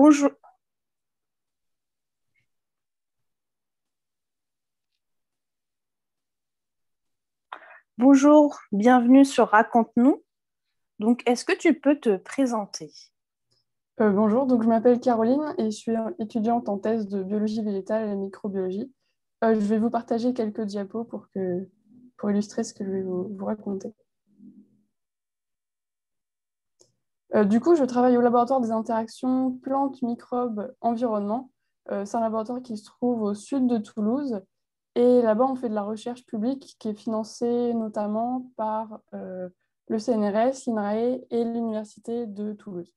Bonjour, bonjour, bienvenue sur Raconte-nous. Donc, est-ce que tu peux te présenter? Bonjour, donc je m'appelle Caroline et je suis étudiante en thèse de biologie végétale et microbiologie. Je vais vous partager quelques diapos pour illustrer ce que je vais vous raconter. Du coup, je travaille au laboratoire des interactions plantes, microbes, environnement. C'est un laboratoire qui se trouve au sud de Toulouse. Et là-bas, on fait de la recherche publique qui est financée notamment par le CNRS, l'INRAE et l'Université de Toulouse.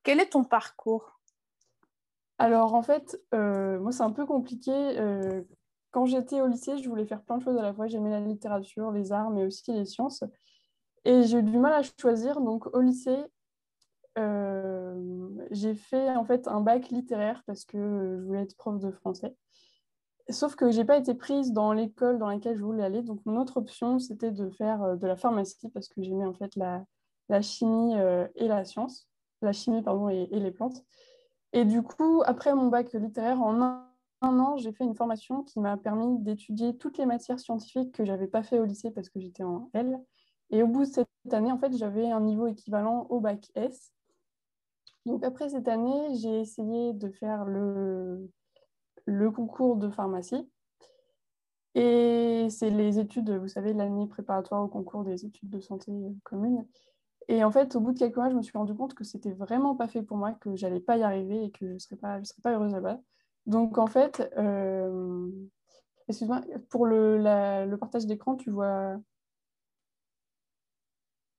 Quel est ton parcours? Alors en fait, moi c'est un peu compliqué. Quand j'étais au lycée, je voulais faire plein de choses à la fois. J'aimais la littérature, les arts, mais aussi les sciences. Et j'ai eu du mal à choisir. Donc au lycée, j'ai fait en fait un bac littéraire parce que je voulais être prof de français. Sauf que j'ai pas été prise dans l'école dans laquelle je voulais aller. Donc mon autre option, c'était de faire de la pharmacie parce que j'aimais en fait la chimie et la science. La chimie, pardon, et les plantes. Et du coup, après mon bac littéraire, en un an, j'ai fait une formation qui m'a permis d'étudier toutes les matières scientifiques que j'avais pas fait au lycée parce que j'étais en L. Et au bout de cette année, en fait, j'avais un niveau équivalent au bac S. Donc après cette année, j'ai essayé de faire le concours de pharmacie. Et c'est les études, vous savez, l'année préparatoire au concours des études de santé commune. Et en fait, au bout de quelques mois, je me suis rendu compte que c'était vraiment pas fait pour moi, que j'allais pas y arriver et que je serais pas heureuse là-bas. Donc en fait, excuse-moi, pour le partage d'écran, tu vois.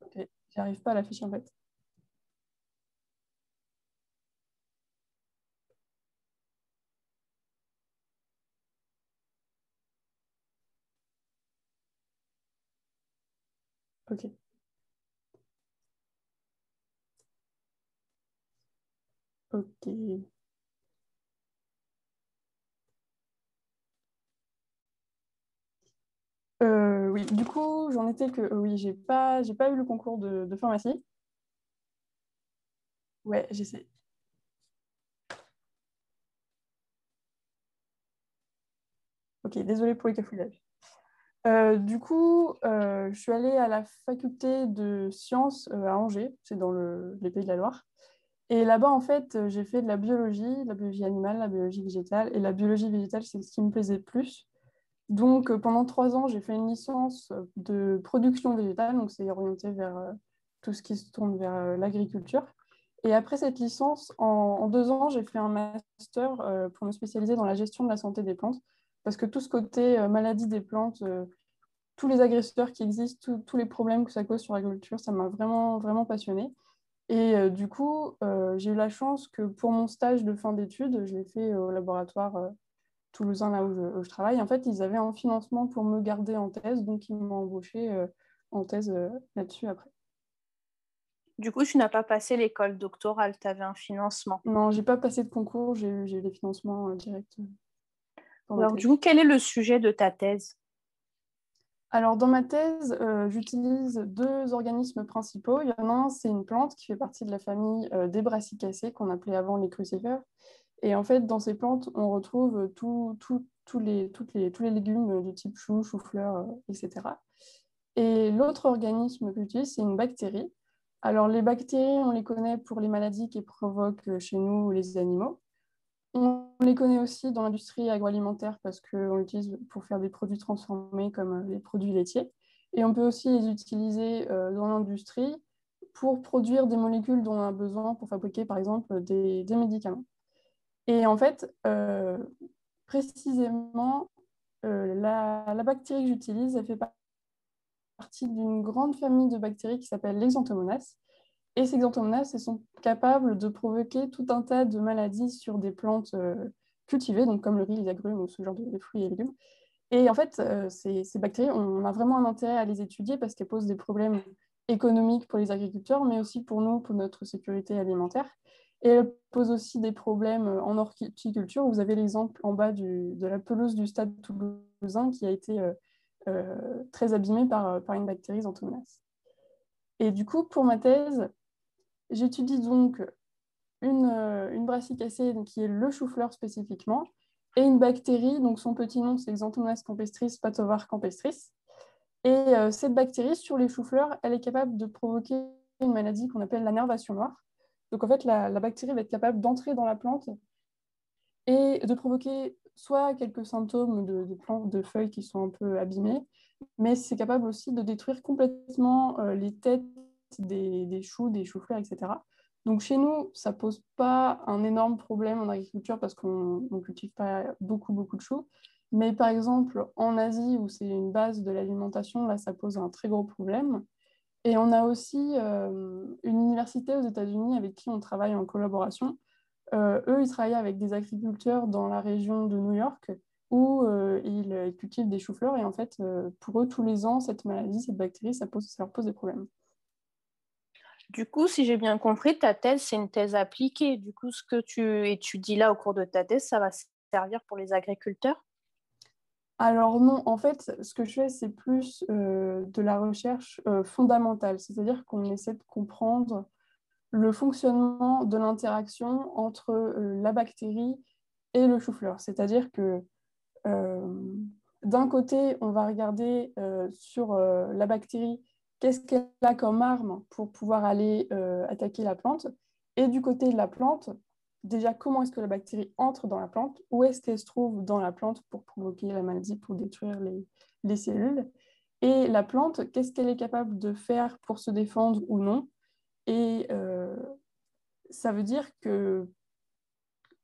Ok, j'arrive pas à l'afficher en fait. Ok. Ok. Oui, du coup, j'en étais que oui, j'ai pas eu le concours de pharmacie. Ouais, j'essaie. Ok, désolée pour les cafouillages. Du coup, je suis allée à la faculté de sciences à Angers, c'est dans les Pays de la Loire. Et là-bas, en fait, j'ai fait de la biologie animale, la biologie végétale. Et la biologie végétale, c'est ce qui me plaisait le plus. Donc, pendant 3 ans, j'ai fait une licence de production végétale. Donc, c'est orienté vers tout ce qui se tourne vers l'agriculture. Et après cette licence, en 2 ans, j'ai fait un master pour me spécialiser dans la gestion de la santé des plantes. Parce que tout ce côté maladie des plantes, tous les agresseurs qui existent, tous les problèmes que ça cause sur l'agriculture, ça m'a vraiment, vraiment passionnée. Et du coup, j'ai eu la chance que pour mon stage de fin d'études, je l'ai fait au laboratoire toulousain, là où je travaille. En fait, ils avaient un financement pour me garder en thèse, donc ils m'ont embauché en thèse là-dessus après. Du coup, tu n'as pas passé l'école doctorale, tu avais un financement. Non, j'ai pas passé de concours, j'ai eu des financements directs pour ma Alors, du thèse. coup, quel est le sujet de ta thèse? Alors, dans ma thèse, j'utilise deux organismes principaux. Il y en a un, c'est une plante qui fait partie de la famille des brassicacées, qu'on appelait avant les crucifères. Et en fait, dans ces plantes, on retrouve tous les légumes du type chou, chou-fleur, etc. Et l'autre organisme que j'utilise, c'est une bactérie. Alors, les bactéries, on les connaît pour les maladies qu'elles provoquent chez nous, les animaux. On les connaît aussi dans l'industrie agroalimentaire parce qu'on l'utilise pour faire des produits transformés comme les produits laitiers. Et on peut aussi les utiliser dans l'industrie pour produire des molécules dont on a besoin pour fabriquer, par exemple, des médicaments. Et en fait, précisément, la bactérie que j'utilise, elle fait partie d'une grande famille de bactéries qui s'appelle les Xanthomonas. Et ces Xanthomonas, elles sont capables de provoquer tout un tas de maladies sur des plantes cultivées, donc comme le riz, les agrumes ou ce genre de fruits et légumes. Et en fait, ces bactéries, on a vraiment un intérêt à les étudier parce qu'elles posent des problèmes économiques pour les agriculteurs, mais aussi pour nous, pour notre sécurité alimentaire. Et elles posent aussi des problèmes en horticulture. Vous avez l'exemple en bas de la pelouse du stade toulousain qui a été très abîmée par une bactérie Xanthomonas. Et du coup, pour ma thèse, j'étudie donc une brassicacée donc, qui est le chou-fleur spécifiquement, et une bactérie, donc son petit nom c'est Xanthomas campestris, Patovar campestris. Et cette bactérie, sur les choux-fleurs, elle est capable de provoquer une maladie qu'on appelle la nervation noire. Donc en fait, la bactérie va être capable d'entrer dans la plante et de provoquer soit quelques symptômes de plantes, de feuilles qui sont un peu abîmées, mais c'est capable aussi de détruire complètement les têtes des choux, des choux-fleurs, etc. Donc chez nous, ça pose pas un énorme problème en agriculture parce qu'on ne cultive pas beaucoup, beaucoup de choux. Mais par exemple, en Asie, où c'est une base de l'alimentation, là, ça pose un très gros problème. Et on a aussi une université aux États-Unis avec qui on travaille en collaboration. Eux, ils travaillent avec des agriculteurs dans la région de New York où ils cultivent des choux-fleurs. Et en fait, pour eux, tous les ans, cette maladie, cette bactérie, ça leur pose des problèmes. Du coup, si j'ai bien compris, ta thèse, c'est une thèse appliquée. Du coup, ce que tu étudies là au cours de ta thèse, ça va servir pour les agriculteurs? Alors non, en fait, ce que je fais, c'est plus de la recherche fondamentale, c'est-à-dire qu'on essaie de comprendre le fonctionnement de l'interaction entre la bactérie et le chou-fleur. C'est-à-dire que euh, d'un côté, on va regarder sur la bactérie qu'est-ce qu'elle a comme arme pour pouvoir aller attaquer la plante, et du côté de la plante, déjà, comment est-ce que la bactérie entre dans la plante, où est-ce qu'elle se trouve dans la plante pour provoquer la maladie, pour détruire les cellules, et la plante, qu'est-ce qu'elle est capable de faire pour se défendre ou non. Et ça veut dire que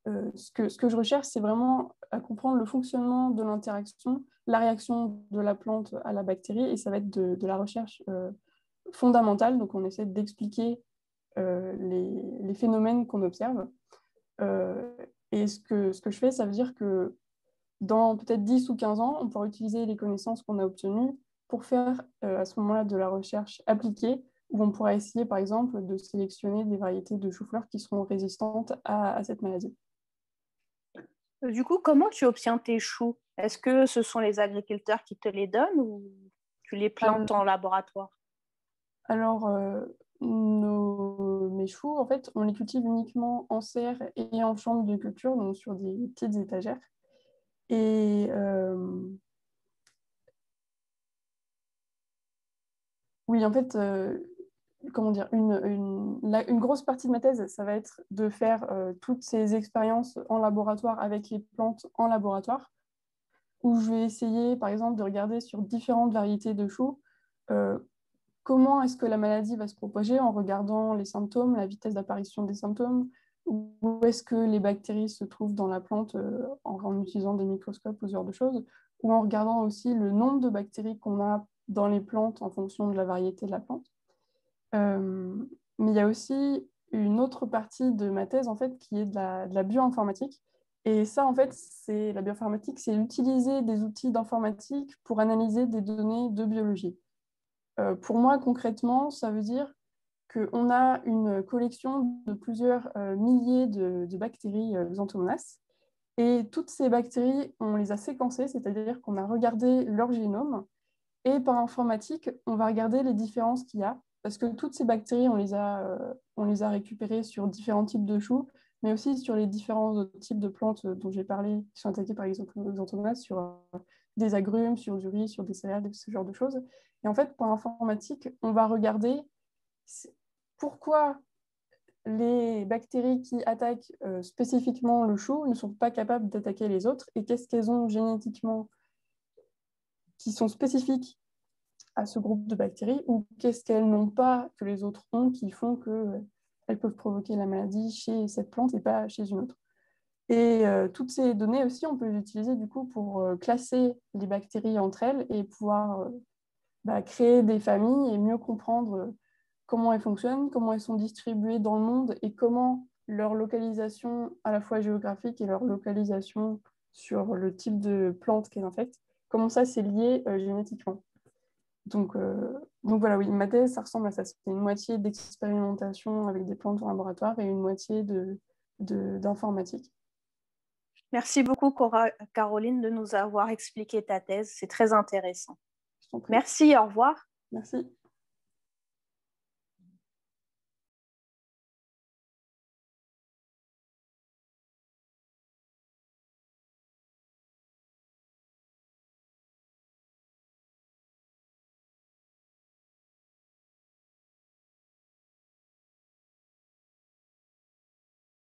ce que je recherche, c'est vraiment à comprendre le fonctionnement de l'interaction, la réaction de la plante à la bactérie, et ça va être de la recherche fondamentale. Donc, on essaie d'expliquer les phénomènes qu'on observe. Euh, et ce que je fais, ça veut dire que dans peut-être 10 ou 15 ans, on pourra utiliser les connaissances qu'on a obtenues pour faire à ce moment-là de la recherche appliquée, où on pourra essayer, par exemple, de sélectionner des variétés de choux-fleurs qui seront résistantes à cette maladie. Du coup, comment tu obtiens tes choux? Est-ce que ce sont les agriculteurs qui te les donnent ou tu les Euh, plantes en laboratoire? alors, mes choux, en fait, on les cultive uniquement en serre et en chambre de culture, donc sur des petites étagères. Et oui, en fait, comment dire, une grosse partie de ma thèse, ça va être de faire toutes ces expériences en laboratoire avec les plantes en laboratoire, où je vais essayer, par exemple, de regarder sur différentes variétés de choux, euh, comment est-ce que la maladie va se propager en regardant les symptômes, la vitesse d'apparition des symptômes, où est-ce que les bactéries se trouvent dans la plante en utilisant des microscopes ou ce genre de choses, ou en regardant aussi le nombre de bactéries qu'on a dans les plantes en fonction de la variété de la plante. Euh, mais il y a aussi une autre partie de ma thèse en fait qui est de la bioinformatique. Et ça, en fait, c'est la bioinformatique, c'est utiliser des outils d'informatique pour analyser des données de biologie. Pour moi, concrètement, ça veut dire qu'on a une collection de plusieurs milliers de bactéries Xanthomas. Et toutes ces bactéries, on les a séquencées, c'est-à-dire qu'on a regardé leur génome. Et par informatique, on va regarder les différences qu'il y a. Parce que toutes ces bactéries, on les a récupérées sur différents types de choux, mais aussi sur les différents autres types de plantes dont j'ai parlé, qui sont attaquées par exemple Xanthomas, sur des agrumes, sur du riz, sur des céréales, ce genre de choses. Et en fait, par informatique, on va regarder pourquoi les bactéries qui attaquent spécifiquement le chou ne sont pas capables d'attaquer les autres et qu'est-ce qu'elles ont génétiquement qui sont spécifiques à ce groupe de bactéries ou qu'est-ce qu'elles n'ont pas que les autres ont qui font qu'elles peuvent provoquer la maladie chez cette plante et pas chez une autre. Et toutes ces données aussi, on peut les utiliser du coup pour classer les bactéries entre elles et pouvoir créer des familles et mieux comprendre comment elles fonctionnent, comment elles sont distribuées dans le monde et comment leur localisation à la fois géographique et leur localisation sur le type de plante qu'elles infectent, comment ça c'est lié génétiquement. Donc voilà, oui, ma thèse, ça ressemble à ça. C'est une moitié d'expérimentation avec des plantes en laboratoire et une moitié d'informatique. Merci beaucoup, Caroline, de nous avoir expliqué ta thèse. C'est très intéressant. Je t'en prie. Merci, au revoir. Merci.